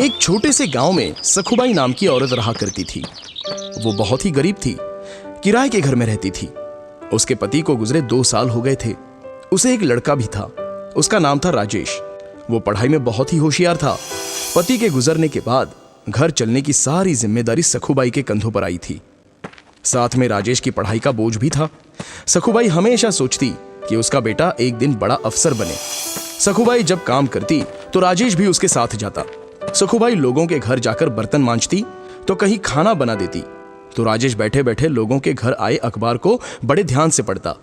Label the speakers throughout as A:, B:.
A: एक छोटे से गांव में सखुबाई नाम की औरत रहा करती थी। वो बहुत ही गरीब थी, किराए के घर में रहती थी। उसके पति को गुजरे 2 साल हो गए थे। उसे एक लड़का भी था, उसका नाम था राजेश। वो पढ़ाई में बहुत ही होशियार था। पति के गुजरने के बाद घर चलने की सारी जिम्मेदारी सखुबाई के कंधों पर आई थी। साथ में राजेश की पढ़ाई का बोझ भी था। सखुबाई हमेशा सोचती कि उसका बेटा एक दिन बड़ा अफसर बने। सखुबाई जब काम करती तो राजेश भी उसके साथ जाता। सखुबाई लोगों के घर जाकर बर्तन मांजती तो कहीं खाना बना देती, तो राजेश बैठे बैठे लोगों के घर आए अखबार को बड़े ध्यान से पढ़ता।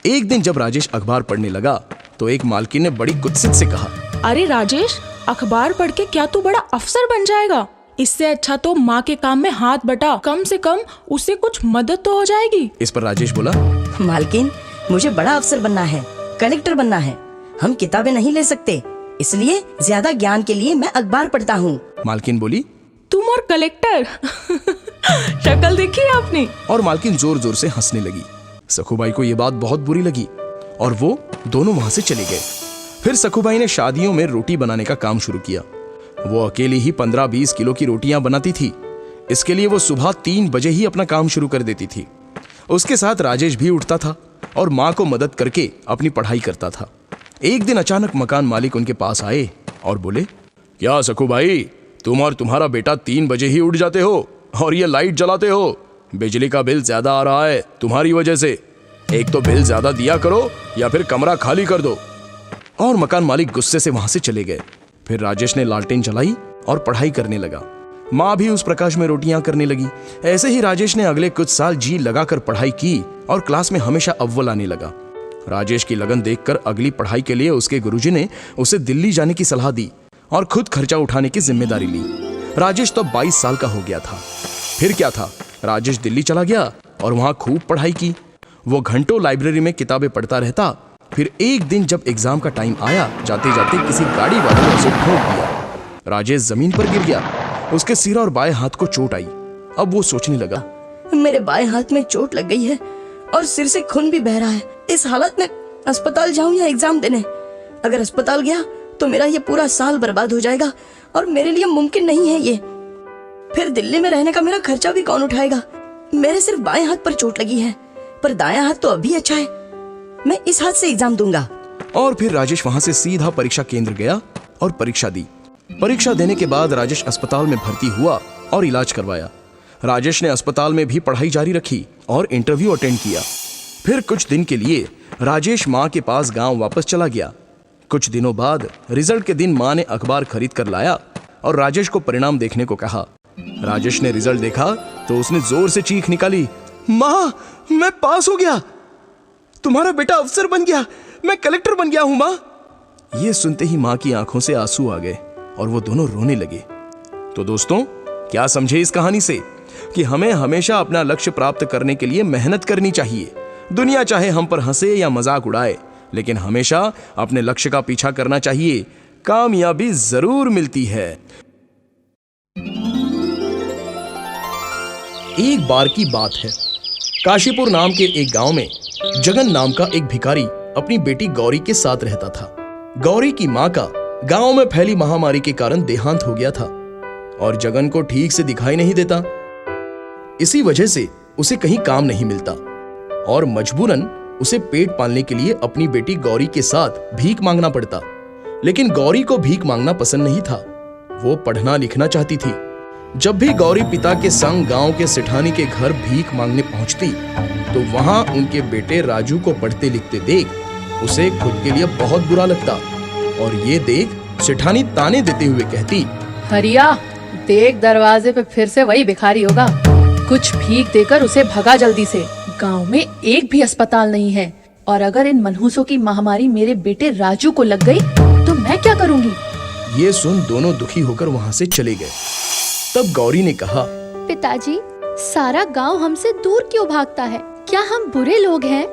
A: एक दिन जब राजेश अखबार पढ़ने लगा तो एक मालकिन ने बड़ी कुत्सित से कहा,
B: अरे राजेश, अखबार पढ़ के क्या तू बड़ा अफसर बन जाएगा? इससे अच्छा तो माँ के काम में हाथ बटा, कम से कम उससे कुछ मदद तो हो जाएगी।
A: इस पर राजेश बोला,
C: मालकिन, मुझे बड़ा अफसर बनना है, कलेक्टर बनना है। हम किताबें नहीं ले सकते, इसलिए ज्यादा ज्ञान के लिए मैं अखबार पढ़ता हूँ।
A: मालकिन बोली,
B: तुम और कलेक्टर शक्ल देखी है आपने?
A: और मालकिन जोर जोर से हंसने लगी। सखुबाई को यह बात बहुत बुरी लगी और वो दोनों वहां से चले गए। फिर सखुबाई ने शादियों में रोटी बनाने का काम शुरू किया। वो अकेली ही 15-20 किलो की रोटियां बनाती थी। इसके लिए वो सुबह 3 बजे ही अपना काम शुरू कर देती थी। उसके साथ राजेश भी उठता था और माँ को मदद करके अपनी पढ़ाई करता था। एक दिन अचानक मकान मालिक उनके पास आए और बोले, क्या सखुबाई, तुम और तुम्हारा बेटा 3 बजे ही उठ जाते हो और ये लाइट जलाते हो? बिजली का बिल ज्यादा आ रहा है तुम्हारी वजह से। एक तो बिल ज्यादा दिया करो या फिर कमरा खाली कर दो। और मकान मालिक गुस्से से वहां से चले गए। फिर राजेश ने लालटेन जलाई और पढ़ाई करने लगा। माँ भी उस प्रकाश में रोटियां करने लगी। ऐसे ही राजेश ने अगले कुछ साल जी लगाकर पढ़ाई की और क्लास में हमेशा अव्वल आने लगा। राजेश की लगन देखकर अगली पढ़ाई के लिए उसके गुरुजी ने उसे दिल्ली जाने की सलाह दी और खुद खर्चा उठाने की जिम्मेदारी ली। राजेश तो 22 साल का हो गया था। फिर क्या था, राजेश दिल्ली चला गया और वहां खूब पढ़ाई की। वो घंटों लाइब्रेरी में किताबें पढ़ता रहता। फिर एक दिन जब एग्जाम का टाइम आया, जाते जाते किसी गाड़ी वाले ने उसे ठोक दिया। राजेश जमीन पर गिर गया। उसके सिर और बाएं हाथ को चोट आई। अब वो सोचने लगा,
C: मेरे बाएं हाथ में चोट लग गई है और सिर से खून भी बह रहा है। इस हालत में अस्पताल जाऊं या एग्जाम देने? अगर अस्पताल गया तो मेरा ये पूरा साल बर्बाद हो जाएगा और मेरे लिए मुमकिन नहीं है ये। फिर दिल्ली में रहने का मेरा खर्चा भी कौन उठाएगा? मेरे सिर्फ बाएं हाथ पर चोट लगी है, पर दायां हाथ तो अभी अच्छा है। मैं इस हाथ से एग्जाम दूंगा।
A: और फिर राजेश वहां से सीधा परीक्षा केंद्र गया और परीक्षा दी। परीक्षा देने के बाद राजेश अस्पताल में भर्ती हुआ और इलाज करवाया। राजेश ने अस्पताल में भी पढ़ाई जारी रखी और इंटरव्यू अटेंड किया। फिर कुछ दिन के लिए राजेश माँ के पास गांव वापस चला गया। कुछ दिनों बाद रिजल्ट के दिन माँ ने अखबार खरीद कर लाया और राजेश को परिणाम देखने को कहा। राजेश ने रिजल्ट देखा तो उसने जोर से चीख निकाली, माँ, मैं पास हो गया, तुम्हारा बेटा अफसर बन गया, मैं कलेक्टर बन गया हूं माँ। ये सुनते ही माँ की आंखों से आंसू आ गए और वो दोनों रोने लगे। तो दोस्तों, क्या समझे इस कहानी से कि हमें हमेशा अपना लक्ष्य प्राप्त करने के लिए मेहनत करनी चाहिए। दुनिया चाहे हम पर हंसे या मजाक उड़ाए, लेकिन हमेशा अपने लक्ष्य का पीछा करना चाहिए। कामयाबी जरूर मिलती है। एक बार की बात है, काशीपुर नाम के एक गांव में जगन नाम का एक भिखारी अपनी बेटी गौरी के साथ रहता था। गौरी की मां का गांव में फैली महामारी के कारण देहांत हो गया था और जगन को ठीक से दिखाई नहीं देता। इसी वजह से उसे कहीं काम नहीं मिलता और मजबूरन उसे पेट पालने के लिए अपनी बेटी गौरी के साथ भीख मांगना पड़ता। लेकिन गौरी को भीख मांगना पसंद नहीं था। वो पढ़ना लिखना चाहती थी। जब भी गौरी पिता के संग गांव के सेठानी के घर भीख मांगने पहुंचती तो वहां उनके बेटे राजू को पढ़ते लिखते देख उसे खुद के लिए बहुत बुरा लगता और ये देख सेठानी ताने देते हुए कहती,
D: हरिया, देख दरवाजे पे फिर से वही भिखारी होगा। कुछ भीख देकर उसे भगा जल्दी से। गांव में एक भी अस्पताल नहीं है और अगर इन मनहूसों की महामारी मेरे बेटे राजू को लग गई तो मैं क्या करूंगी?
A: ये सुन दोनों दुखी होकर वहां से चले गए। तब गौरी ने कहा,
E: पिताजी, सारा गांव हमसे दूर क्यों भागता है? क्या हम बुरे लोग हैं?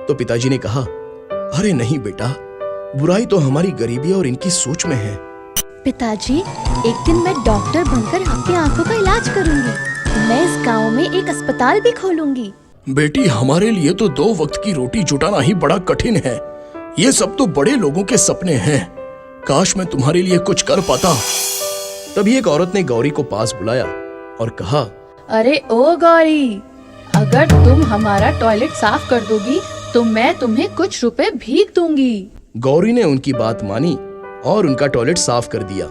A: तो पिताजी ने कहा, अरे नहीं बेटा, बुराई तो हमारी गरीबी और इनकी सोच में है।
E: पिताजी, एक दिन मैं डॉक्टर बनकर आपकी आंखों का इलाज करूंगी। मैं इस गांव में एक अस्पताल भी खोलूंगी।
A: बेटी, हमारे लिए तो 2 वक्त की रोटी जुटाना ही बड़ा कठिन है। ये सब तो बड़े लोगों के सपने हैं। काश मैं तुम्हारे लिए कुछ कर पाता। तभी एक औरत ने गौरी को पास बुलाया और कहा,
D: अरे ओ गौरी, अगर तुम हमारा टॉयलेट साफ कर दोगी तो मैं तुम्हें कुछ रुपए भीख दूंगी।
A: गौरी ने उनकी बात मानी और उनका टॉयलेट साफ कर दिया।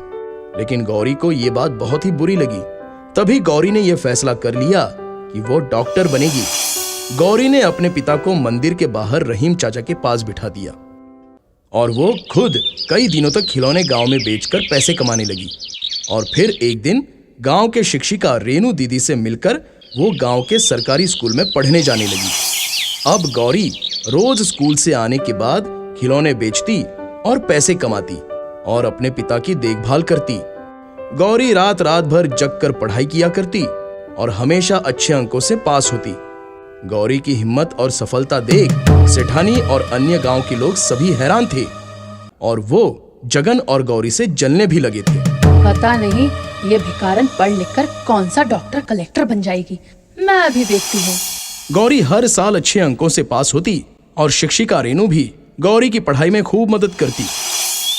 A: लेकिन गौरी को ये बात बहुत ही बुरी लगी। तभी गौरी ने यह फैसला कर लिया कि वो डॉक्टर बनेगी। गौरी ने अपने पिता को मंदिर के बाहर रहीम चाचा के पास बिठा दिया और वो खुद कई दिनों तक खिलौने गांव में बेचकर पैसे कमाने लगी। और फिर एक दिन गांव के शिक्षिका रेनू दीदी से मिलकर वो गांव के सरकारी स्कूल में पढ़ने जाने लगी। अब गौरी रोज स्कूल से आने के बाद खिलौने बेचती और पैसे कमाती और अपने पिता की देखभाल करती। गौरी रात रात भर जग कर पढ़ाई किया करती और हमेशा अच्छे अंकों से पास होती। गौरी की हिम्मत और सफलता देख सेठानी और अन्य गांव के लोग सभी हैरान थे और वो जगन और गौरी से जलने भी लगे थे।
D: पता नहीं ये भिखारन पढ़ लिख कर कौन सा डॉक्टर कलेक्टर बन जाएगी, मैं अभी देखती हूँ।
A: गौरी हर साल अच्छे अंकों से पास होती और शिक्षिका रेनू भी गौरी की पढ़ाई में खूब मदद करती।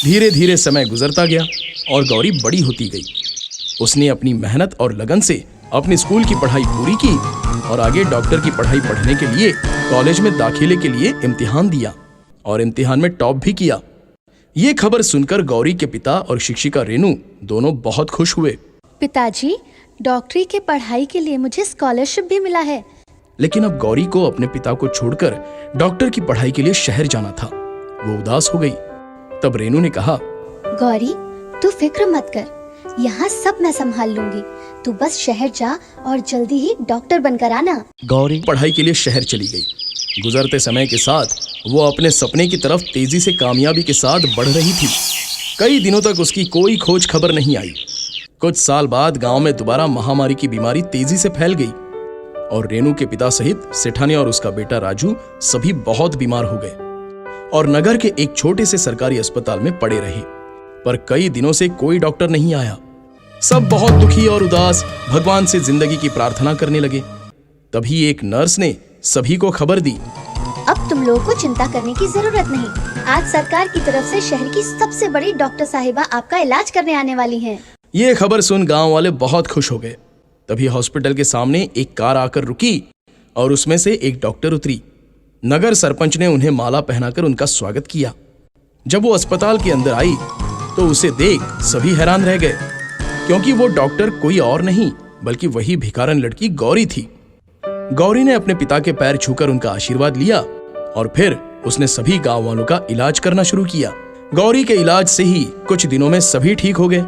A: धीरे धीरे समय गुजरता गया और गौरी बड़ी होती गई। उसने अपनी मेहनत और लगन से अपनी स्कूल की पढ़ाई पूरी की और आगे डॉक्टर की पढ़ाई पढ़ने के लिए कॉलेज में दाखिले के लिए इम्तिहान दिया और इम्तिहान में टॉप भी किया। ये खबर सुनकर गौरी के पिता और शिक्षिका रेनू दोनों बहुत खुश हुए।
E: पिताजी, डॉक्टरी के पढ़ाई के लिए मुझे स्कॉलरशिप भी मिला है।
A: लेकिन अब गौरी को अपने पिता को छोड़कर डॉक्टर की पढ़ाई के लिए शहर जाना था। वो उदास हो गई। तब रेनू ने कहा,
E: गौरी, तू फिक्र मत कर, यहाँ सब मैं संभाल लूंगी। तू बस शहर जा और जल्दी ही डॉक्टर बनकर आना।
A: गौरी पढ़ाई के लिए शहर चली गई। गुजरते समय के साथ वो अपने सपने की तरफ तेजी से कामयाबी के साथ बढ़ रही थी। कई दिनों तक उसकी कोई खोज खबर नहीं आई। कुछ साल बाद गांव में दोबारा महामारी की बीमारी तेजी से फैल गई और रेनू के पिता सहित सेठानी और उसका बेटा राजू सभी बहुत बीमार हो गए और नगर के एक छोटे से सरकारी अस्पताल में पड़े रहे। पर कई दिनों से कोई डॉक्टर नहीं आया। सब बहुत दुखी और उदास भगवान से जिंदगी की प्रार्थना करने लगे। तभी एक नर्स ने सभी को खबर दी,
E: अब तुम लोगों को चिंता करने की जरूरत नहीं। आज सरकार की तरफ से शहर की सबसे बड़ी डॉक्टर साहिबा आपका इलाज करने आने वाली हैं।
A: ये खबर सुन गांव वाले बहुत खुश हो गए। तभी हॉस्पिटल के सामने एक कार आकर रुकी और उसमें से एक डॉक्टर उतरी। नगर सरपंच ने उन्हें माला पहनाकर उनका स्वागत किया। जब वो अस्पताल के अंदर आई तो उसे देख सभी हैरान रह गए, क्योंकि वो डॉक्टर कोई और नहीं बल्कि वही भिखारन लड़की गौरी थी। गौरी ने अपने पिता के पैर छूकर उनका आशीर्वाद लिया और फिर उसने सभी गांव वालों का इलाज करना शुरू किया। गौरी के इलाज से ही कुछ दिनों में सभी ठीक हो गए।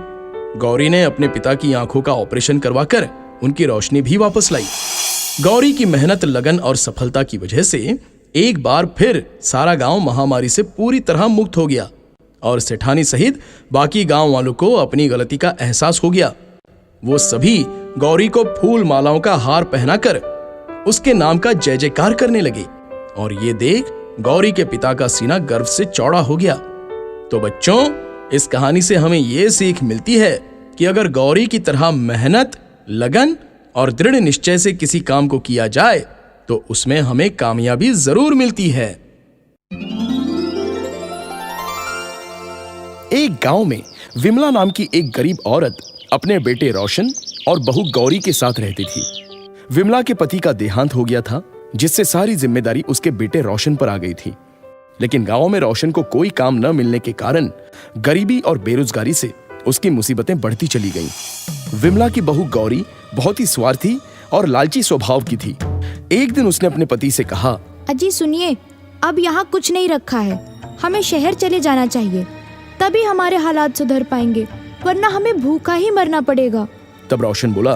A: गौरी ने अपने पिता की आंखों का ऑपरेशन करवाकर उनकी रोशनी भी वापस लाई। गौरी की मेहनत, लगन और सफलता की वजह से एक बार फिर सारा गांव महामारी से पूरी तरह मुक्त हो गया और सेठानी सहित बाकी गांव वालों को अपनी गलती का एहसास हो गया। वो सभी गौरी को फूल मालाओं का हार पहनाकर उसके नाम का जय जयकार करने लगे और ये देख गौरी के पिता का सीना गर्व से चौड़ा हो गया। तो बच्चों, इस कहानी से हमें ये सीख मिलती है कि अगर गौरी की तरह मेहनत, लगन और दृढ़ निश्चय से किसी काम को किया जाए तो उसमें हमें कामयाबी जरूर मिलती है। एक गांव में विमला नाम की एक गरीब औरत अपने बेटे रोशन और बहू गौरी के साथ रहती थी। विमला के पति का देहांत हो गया था, जिससे सारी जिम्मेदारी उसके बेटे रोशन पर आ गई थी। लेकिन गांव में रोशन को कोई काम न मिलने के कारण गरीबी और बेरोजगारी से उसकी मुसीबतें बढ़ती चली गईं। विमला की बहू गौरी बहुत ही स्वार्थी और लालची स्वभाव की थी। एक दिन उसने अपने पति से कहा,
F: अजी सुनिए, अब यहाँ कुछ नहीं रखा है, हमें शहर चले जाना चाहिए, तभी हमारे हालात सुधर पाएंगे, वरना हमें भूखा ही मरना पड़ेगा।
A: तब रोशन बोला,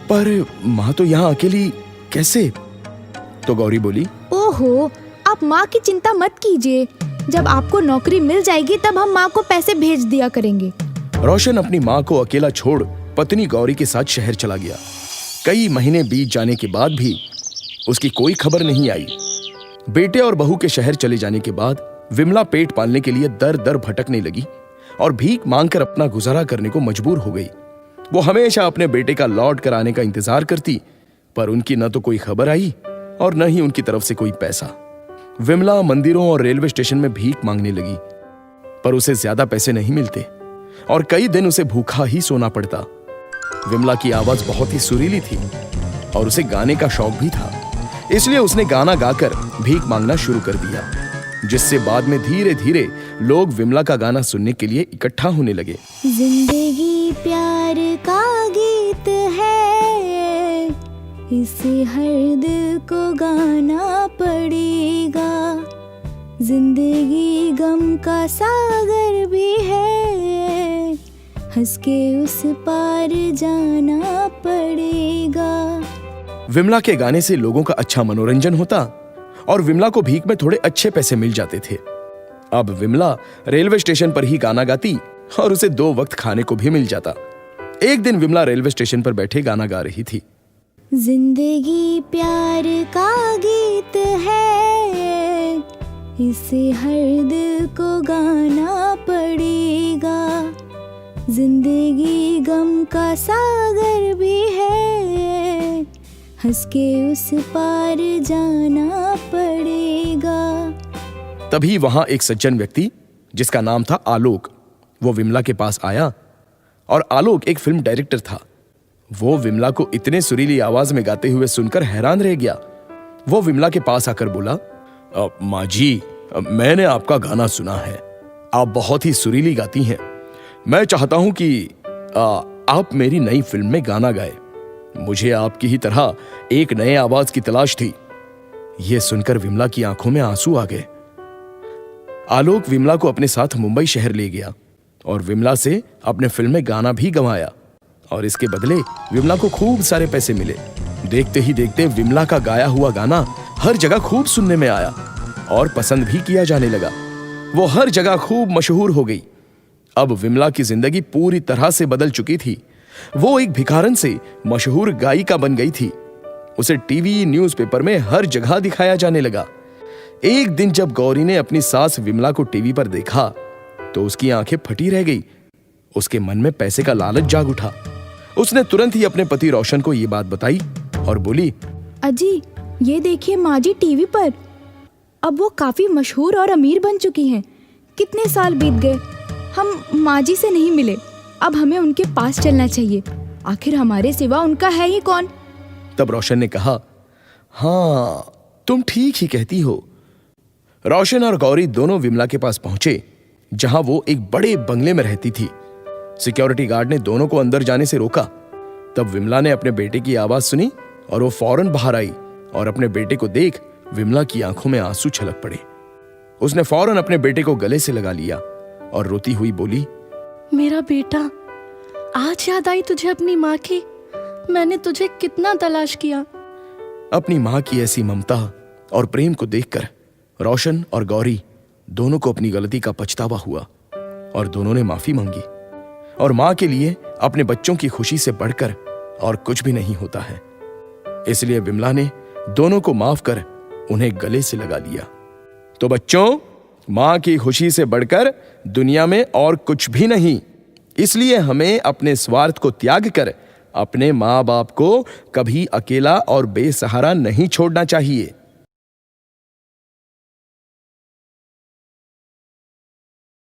A: पर माँ तो यहाँ अकेली कैसे? तो गौरी बोली,
F: ओहो, आप माँ की चिंता मत कीजिए, जब आपको नौकरी मिल जाएगी तब हम माँ को पैसे भेज दिया करेंगे।
A: रोशन अपनी माँ को अकेला छोड़ पत्नी गौरी के साथ शहर चला गया। कई महीने बीत जाने के बाद भी उसकी कोई खबर नहीं आई। बेटे और बहू के शहर चले जाने के बाद विमला पेट पालने के लिए दर दर भटकने लगी और भीख मांगकर अपना गुजारा करने को मजबूर हो गई। वो हमेशा अपने बेटे का लौट कर आने का इंतजार करती, पर उनकी न तो कोई खबर आई और न ही उनकी तरफ से कोई पैसा। विमला मंदिरों और रेलवे स्टेशन में भीख मांगने लगी, पर उसे ज्यादा पैसे नहीं मिलते। और कई दिन उसे भूखा ही सोना पड़ता। विमला की आवाज बहुत ही सुरीली थी और उसे गाने का शौक भी था, इसलिए उसने गाना गाकर भीख मांगना शुरू कर दिया, जिससे बाद में धीरे धीरे लोग विमला का गाना सुनने के लिए इकट्ठा होने लगे।
F: जिंदगी प्यार का गीत है, इसे हर दिल को गाना पड़ेगा। जिंदगी गम का सागर भी है, हंस के उस पार जाना पड़ेगा।
A: विमला के गाने से लोगों का अच्छा मनोरंजन होता और विमला को भीख में थोड़े अच्छे पैसे मिल जाते थे। अब विमला रेलवे स्टेशन पर ही गाना गाती और उसे 2 वक्त खाने को भी मिल जाता। एक दिन विमला रेलवे स्टेशन पर बैठे गाना गा रही थी।
F: जिंदगी प्यार का गीत है, इसे हर दिल को गाना पड़ेगा। जिंदगी गम का सागर भी है, हंस के उस पार जाना पड़ेगा।
A: तभी वहां एक सज्जन व्यक्ति जिसका नाम था आलोक, वो विमला के पास आया। और आलोक एक फिल्म डायरेक्टर था। वो विमला को इतने सुरीली आवाज में गाते हुए सुनकर हैरान रह गया। वो विमला के पास आकर बोला, माँ जी, मैंने आपका गाना सुना है, आप बहुत ही सुरीली गाती हैं। मैं चाहता हूं कि आप मेरी नई फिल्म में गाना गाए। मुझे आपकी ही तरह एक नए आवाज की तलाश थी। यह सुनकर विमला की आंखों में आंसू आ गए। आलोक विमला को अपने साथ मुंबई शहर ले गया और विमला से अपने फिल्म में गाना भी गवाया और इसके बदले विमला को खूब सारे पैसे मिले। देखते ही देखते विमला का गाया हुआ गाना हर जगह खूब सुनने में आया और पसंद भी किया जाने लगा। वो हर जगह खूब मशहूर हो गई। अब विमला की जिंदगी पूरी तरह से बदल चुकी थी। वो एक भिखारन से मशहूर गायिका बन गई थी। उसे टीवी, न्यूज़पेपर में हर जगह दिखाया जाने लगा। एक दिन जब गौरी ने अपनी सास विमला को टीवी पर देखा तो उसकी आंखें फटी रह गई। उसके मन में पैसे का लालच जाग उठा। उसने तुरंत ही अपने पति रोशन को ये बात बताई और बोली,
F: अजी, ये देखिए माँ जी टीवी पर। अब वो काफी मशहूर और अमीर बन चुकी हैं। कितने साल बीत गए, हम माँ जी से नहीं मिले। अब हमें उनके पास चलना चाहिए। आखिर हमारे सिवा उनका है ही कौन।
A: तब रोशन ने कहा, हाँ, तुम ठीक ही कहती हो। रोशन और गौरी दोनों विमला के पास पहुंचे, जहां वो एक बड़े बंगले में रहती थी। सिक्योरिटी गार्ड ने दोनों को अंदर जाने से रोका। तब विमला ने अपने बेटे की आवाज सुनी और वो फौरन बाहर आई और अपने बेटे को देख विमला की आंखों में आंसू छलक पड़े। उसने फौरन अपने बेटे को गले से लगा लिया और रोती हुई बोली,
G: मेरा बेटा, आज याद आई तुझे अपनी माँ की? मैंने तुझे कितना तलाश किया।
A: अपनी मां की ऐसी ममता और प्रेम को देखकर रोशन और गौरी दोनों को अपनी गलती का पछतावा हुआ और दोनों ने माफी मांगी। और मां के लिए अपने बच्चों की खुशी से बढ़कर और कुछ भी नहीं होता है। इसलिए विमला ने दोनों को माफ कर उन्हें गले से लगा लिया। तो बच्चों, मां की खुशी से बढ़कर दुनिया में और कुछ भी नहीं। इसलिए हमें अपने स्वार्थ को त्याग कर अपने माँ बाप को कभी अकेला और बेसहारा नहीं छोड़ना चाहिए।